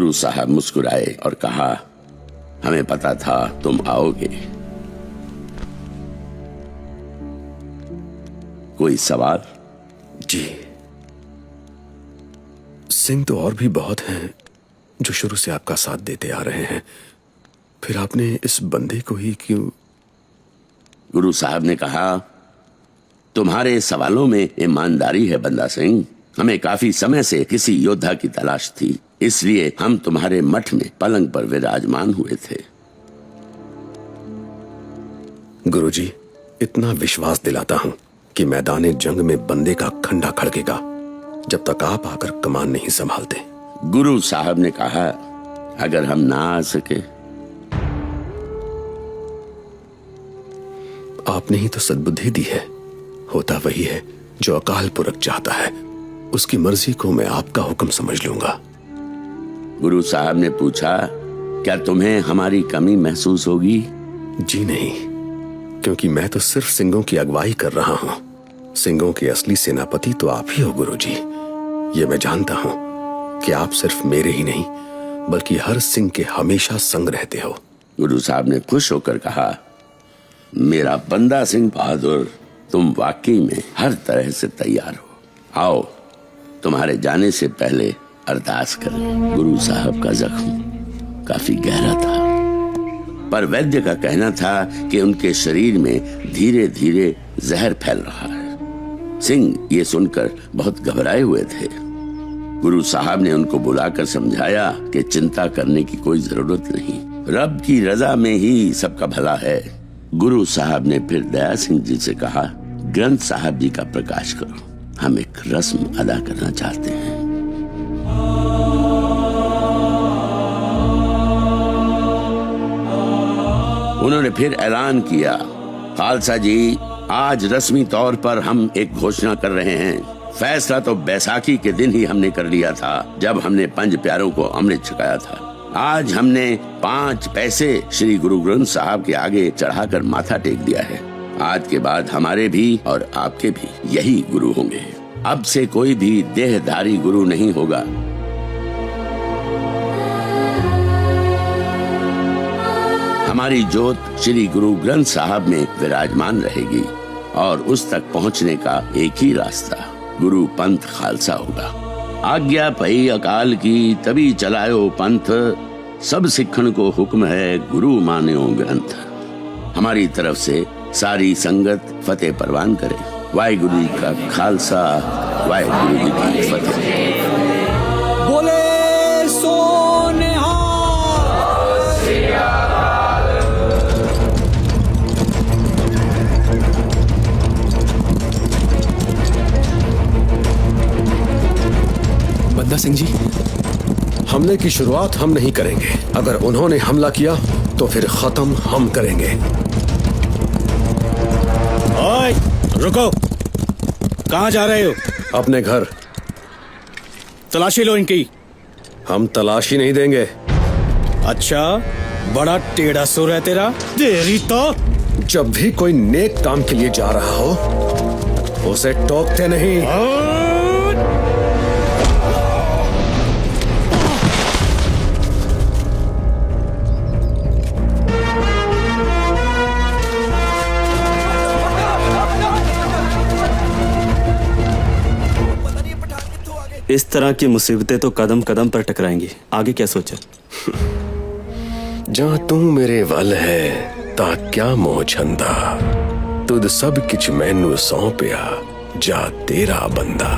गुरु साहब मुस्कुराए और कहा, हमें पता था तुम आओगे। कोई सवाल? जी, सिंह तो और भी बहुत हैं जो शुरू से आपका साथ देते आ रहे हैं, फिर आपने इस बंदे को ही क्यों? गुरु साहब ने कहा, तुम्हारे सवालों में ईमानदारी है बंदा सिंह। हमें काफी समय से किसी योद्धा की तलाश थी, इसलिए हम तुम्हारे मठ में पलंग पर विराजमान हुए थे। गुरुजी, इतना विश्वास दिलाता हूं कि मैदाने जंग में बंदे का खंडा खड़केगा जब तक आप आकर कमान नहीं संभालते। गुरु साहब ने कहा, अगर हम ना आ सके? आपने ही तो सद्बुद्धि दी है। होता वही है जो अकाल पुरख चाहता है। उसकी मर्जी को मैं आपका हुक्म समझ लूंगा। गुरु साहब ने पूछा, क्या तुम्हें हमारी कमी महसूस होगी? जी नहीं, क्योंकि मैं तो सिर्फ सिंहों की अगुवाई कर रहा हूं। सिंहों के असली सेनापति तो आप ही हो गुरुजी। ये मैं जानता हूं कि आप सिर्फ मेरे ही नहीं बल्कि हर सिंह के हमेशा संग रहते हो। गुरु साहब ने खुश होकर कहा, मेरा बंदा सिंह बहादुर, तुम वाकई में हर तरह से तैयार हो। आओ, तुम्हारे जाने से पहले अरदास करें। गुरु साहब का जख्म काफी गहरा था, पर वैद्य का कहना था कि उनके शरीर में धीरे धीरे जहर फैल रहा है। सिंह ये सुनकर बहुत घबराए हुए थे। गुरु साहब ने उनको बुलाकर समझाया कि चिंता करने की कोई जरूरत नहीं, रब की रजा में ही सबका भला है। गुरु साहब ने फिर दया सिंह जी से कहा, ग्रंथ साहब जी का प्रकाश करो, हम एक रस्म अदा करना चाहते हैं। उन्होंने फिर ऐलान किया, खालसा जी, आज रस्मी तौर पर हम एक घोषणा कर रहे हैं। फैसला तो बैसाखी के दिन ही हमने कर लिया था, जब हमने 5 प्यारों को अमृत छकाया था। आज हमने 5 पैसे श्री गुरु ग्रंथ साहब के आगे चढ़ाकर माथा टेक दिया है। आज के बाद हमारे भी और आपके भी यही गुरु होंगे। अब से कोई भी देहधारी गुरु नहीं होगा। हमारी जोत श्री गुरु ग्रंथ साहब में विराजमान रहेगी और उस तक पहुंचने का एक ही रास्ता गुरु पंथ खालसा होगा। आज्ञा पई अकाल की, तभी चलायो पंथ, सब सिखण को हुक्म है, गुरु मान्यो ग्रंथ। हमारी तरफ से सारी संगत फतेह परवान करे। वाहिगुरु जी का खालसा, वाहिगुरु जी की फतेह। बोले सो निहाल। बंदा सिंह जी, हमले की शुरुआत हम नहीं करेंगे। अगर उन्होंने हमला किया तो फिर खत्म हम करेंगे। ओए, रुको, कहाँ जा रहे हो? अपने घर। तलाशी लो इनकी। हम तलाशी नहीं देंगे। अच्छा, बड़ा टेढ़ा सुर है तेरा। तेरी तो जब भी कोई नेक काम के लिए जा रहा हो उसे टोकते नहीं। इस तरह की मुसीबतें तो कदम कदम पर टकराएंगी। आगे क्या सोचा? जहां तू मेरे वल है ता क्या मोह छंदा, तुद सब किछ मैनू सौंपिया, जा तेरा बंदा।